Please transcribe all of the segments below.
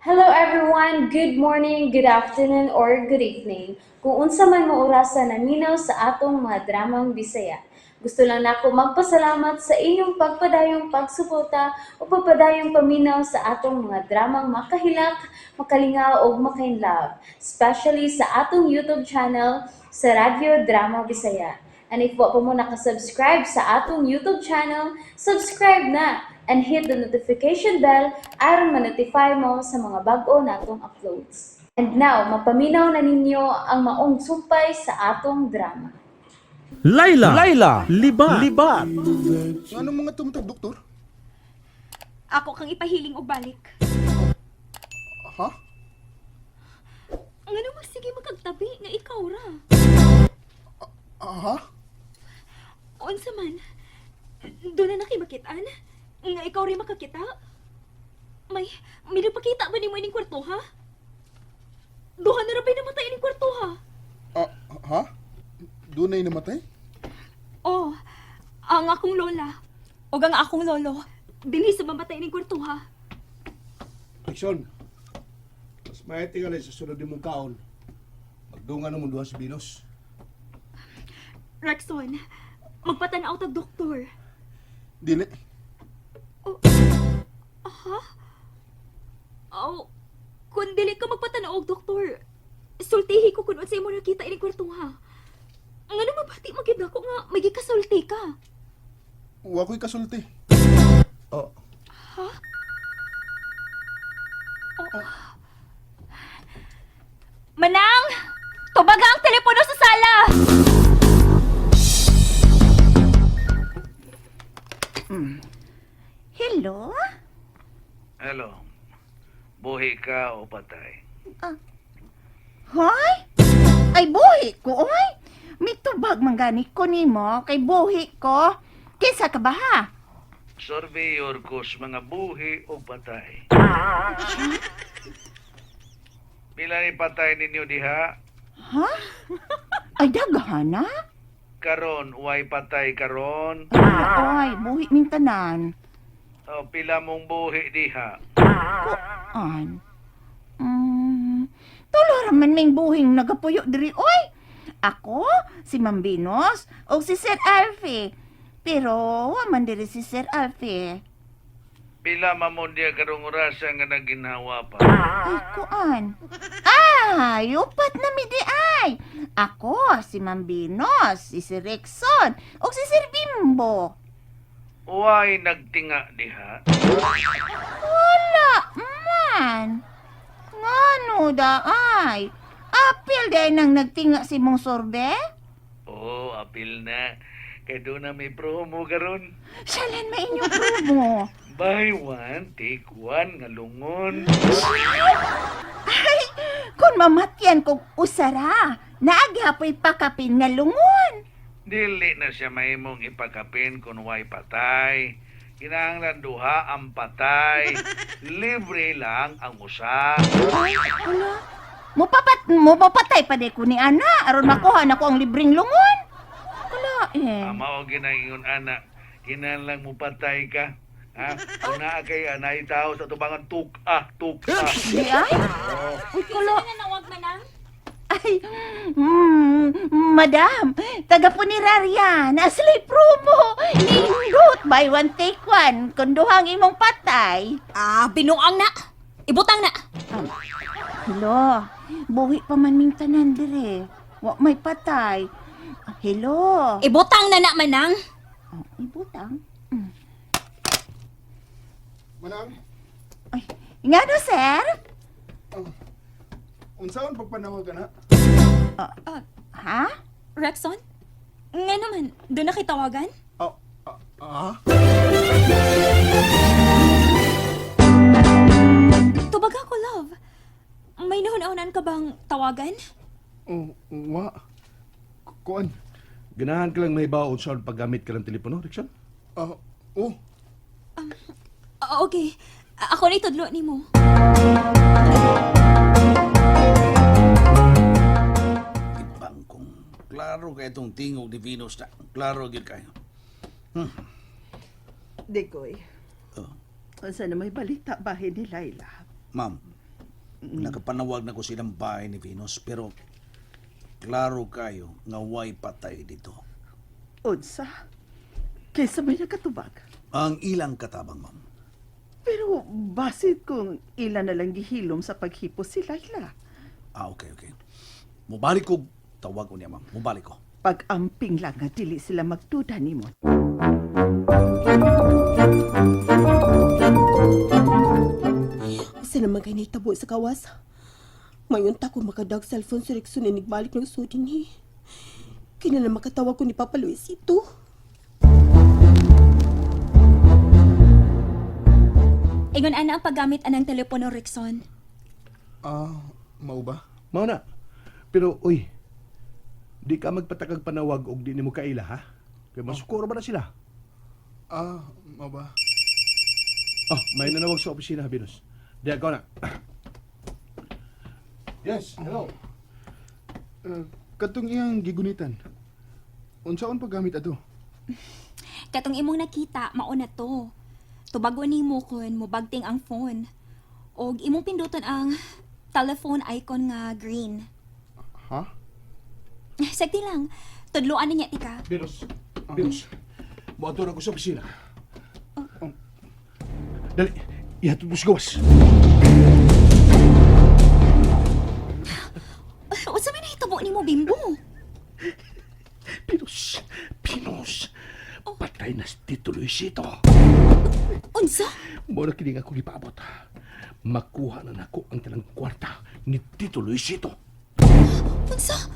Hello everyone, good morning, good afternoon, or good evening. Kung unsa man mo orasan naminaw sa atong mga dramang Bisaya. Gusto lang nako magpasalamat sa inyong pagpadayong pagsuporta o pagpadayong paminaw sa atong mga dramang makahilak, makalingaw o makainlove, especially sa atong YouTube channel sa Radyo Drama Bisaya. And if wa pa mo nakasubscribe sa atong YouTube channel, subscribe na and hit the notification bell aron ma-notify mo sa mga bag-o natong uploads. And now, mapaminaw na ninyo ang maong sumpay sa atong drama. Laila, Libat. Anong mga tumutag, doktor? Ako kang ipahiling og balik. Ha? Ang ano sige magkagtabi nga ikaw ra. Ha? Unsa man? Doon na nakimakitaan? Nga ikaw rin makakita? May nagpakita ba ni mo ining kwarto, ha? Duha na ra ba'y namatay ining kwarto, ha? Ha? Doon ay namatay? Oh, ang akong lola. O ang akong lolo. Dinhi sa mamatay ining kwarto, ha? Action. Mas maiti ka sa sunod ni mong kaon. Magdungan mo duha si Binos. Rexon, magpatanaw tag doktor. Dili. Ha? Oh, kung dili ka magpatanaw og doktor, sultihi ko kung sa imo nakita ining kwarto, ha? Ang ano mabati magid ako nga may gikasulti ka. Wa ko'y kasulti. Oh, Manang! Tubaga ang telepono sa sala! Hello? Hello. Buhi ka o patay? Hoy? Ay, buhi ko, oy. May tubag manggani ko nimo kay buhi ko. Kisa ka ba, ha? Surveyor ko sa mga buhi o patay. Pila ni patay ninyo diha? Ha? Ay, daghana? Karon, way patay karon? Ay, buhi ming tanan. O pila mong buhi diha? Kuan? Tulo raman ming buhing nagapuyo diri, oy. Ako, si Mambinos, o si Sir Alfie. Pero, waman diri si Sir Alfie. Pila mamon diya karong orasa nga naginhawa pa? Ay, kuan? Ay, upat na mi di ay. Ako, si Mambinos, si Sir Rexon, o si Sir Bimbo. Way nagtinga diha? Wala man. Ngano da ay? Apil day nang nagtinga si mong sorbe? Oo, apil na. Kaya doon na may promo karon. Salan ma inyong promo. Buy one, take one, nga lungon. Ay, kung mamatyan kong usara, naagyapoy pakapin nga lungon. Dili na siya mahimong ipakapin kung way patay. Kinahanglan duha ang patay. Libre lang ang usa. Wala. Mupapatay pa de ko ni ana, aron makuha na ko ang libreng lungon. Wala eh. Ama o ginaingon anak, kinahanglan mo patay ka. Ha? Kung naa kay anay tao sa tubangan tuka. Di ay? Uy, kulo. Nawag manang? Ay, madam, taga Punerarya, naslay promo. Nindot, buy one, take one, kunduhang imong patay. Binuang na! Ibutang na! Hello, buhi pa man ming tanan dire. Wa may patay. Hello. Ibutang na manang! Oh, ibutang. Manang, Ay, nga no, sir? unsaon pagpanawag ka na? Ha? Rexon? Nga naman, doon na kitawagan? Tubaga ko, love. May nahun-aunan ka bang tawagan? Wa. Kuan? Ganahan ka lang may baon sa paggamit ka ng telepono, Rickson? Oh. Okay. Ako na itudlo ni mo. Ibang kung klaro kay itong tingog ni Venus na. Klaro gid kayo. Dekoy, Oh, unsa na may balita bahin ni Laila? ma'am, Nakapanawag na ko silang bahay ni Venus, pero klaro kayo nga way patay dito. Unsa? Kaysa may nakatubag. Ang ilang katabang, ma'am. Pero basit kung ilan na lang gihilom sa paghipos si Laila. Okay. Mubalik ko, tawag ko niya, ma'am. Mubalik ko. Pag-amping lang nga dili sila magduda nimo. Sa naman kayo naitabo sa kawas. Mayon ta ko makadag cellphone si Rickson inigbalik ng sudin ni. Kina na makatawag ko ni Papa Luisito. Ingon ana ang paggamit anang telepono, Rickson. Mao ba? Mao na. Pero, uy, di ka magpatakag panawag og di nimo kaila, ha? Kaya masukuro ba na sila? Mao ba? May nanawag sa opisina, Venus. Di ako na. Yes, hello. Katong iyang gigunitan. Unsaon paggamit ato? Katong imong nakita, mauna to. Tubago nimo kon mobagting ang phone. Og imong pinduton ang telephone icon nga green. Ha? Sakti lang. Tudloan na niya tika. Venus. Buhato na ko sa opisina. Dali, ihatod mo sa gawas. Unsa man nahitabo nimo, Bimbo? Venus. Patay na si Tito Luisito. Unsa? Mura kining ako gipaabot. Makuha na nako ang tanang kwarta ni Tito Luisito. Unsa?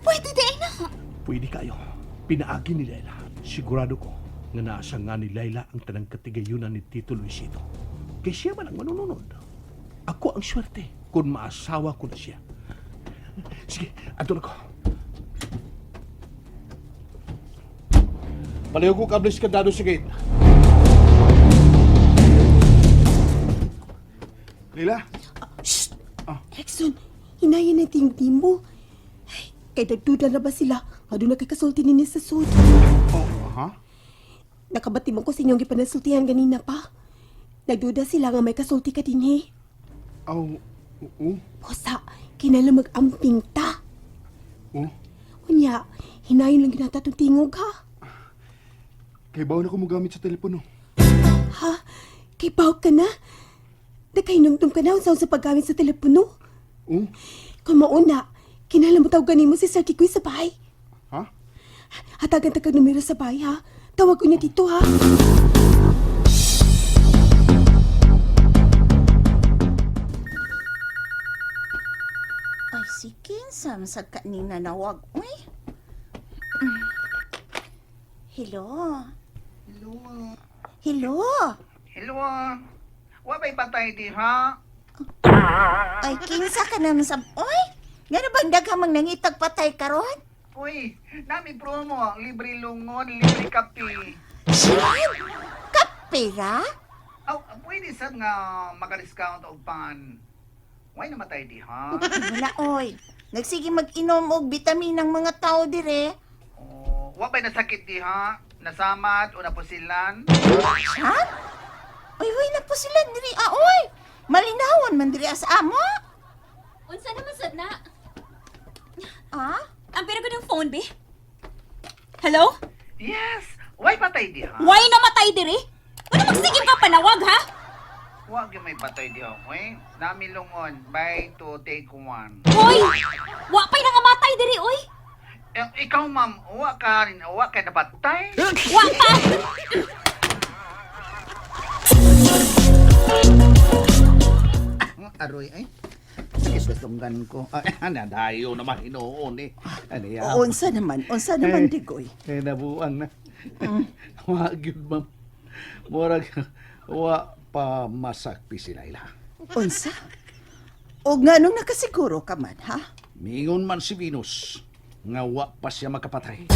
Pwede din na. Pwede kayo. Pinaagi ni Laila. Sigurado ko nga nasa nga ni Laila ang tanang katigayunan ni Tito Luisito. Kay siya man ang manununod. Ako ang swerte kung maasawa ko na siya. Sige, ato na ko. Palayo ko kable sa kandado sa gate. Lila? Rickson, hinayin na ting Bimbo. Kay nagduda na ba sila? Nga doon na kay kasulti ni sa sud. Ha? Nakabati mo ko sa inyong gipanasultihan ganina pa. Nagduda sila nga may kasulti ka din eh. Oo. Posa, kinala mag-amping ta. Unya, hinayin lang ginata itong tingog ha. Kay bawo na ko mo gamit sa telepono. Ha? Kay baw ka na? Nagkahinumdum ka na sa paggamit sa telepono? Oo. Kung mauna, kinala mo tawagan mo si Sir Tikoy sa bahay. Ha? Hatagan ta kag numero sa bahay ha. Tawag ko niya dito ha. Ay, si Kinsam sa kaning nanawag. Uy. Hello? Hello? Hello, wa ba'y patay di, ha? Ay, kinsa ka naman sa... Uy! Nga na bang daghamang nangitag patay karon? Uy, nami promo, libre lungon, libre kape. Shit! Kapira? Pwede sad nga maka-discount og pan. Why namatay di, ha? Wala, oy. Nagsige mag-inom og bitamin ng mga tao dire. Oh, wa ba'y nasakit di, ha? Nasamat o napusilan? Ha? Uy, na po sila diri. Oy! Malinawan man diri as amo. Unsa naman sad na? Ah? Ang pera ko ng phone, be? Hello? Yes! Why patay di, ha? Why namatay diri? Ano magsigim ka panawag, ha? Wa gyud may patay di, ha? Uy, nami lungon, buy to take one. Hoy! Wa pa'y nangamatay diri, oy! Ikaw, ma'am, wa ka napatay? Wa pa! Aroy, ay. Sakit sa tunggan ko. Nadayo naman hinoon eh. Ano yan? Unsa naman digoy. Eh, nabuang na. Wag yun, ma'am. Murag, wa pa masakpi si Laila. Unsa? O nga nung nakasiguro ka man, ha? Mingon man si Venus, nga wa pa siya makapatay.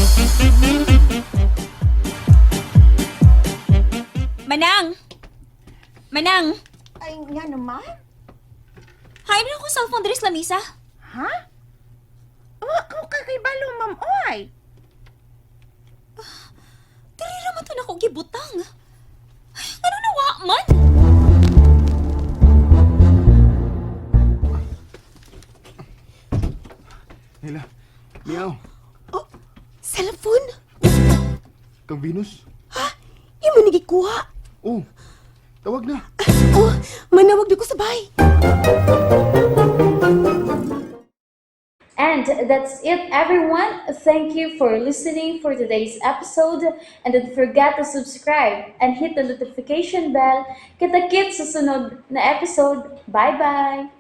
Manang! Manang! Ay, nga naman. Hay na akong cellphone diri sa lamisa. Ha? Ako kay balo, ma'am, oy. Diri raman to na ako gibutang. Ano na wa man? Layla, miyaw. Oh, cellphone? Kang Venus. Imo nagikuha. Oh, tawag na. Oh, manawag na ko sa bay. And that's it, everyone. Thank you for listening for today's episode. And don't forget to subscribe and hit the notification bell. Kita-kits sa sunod na episode. Bye-bye!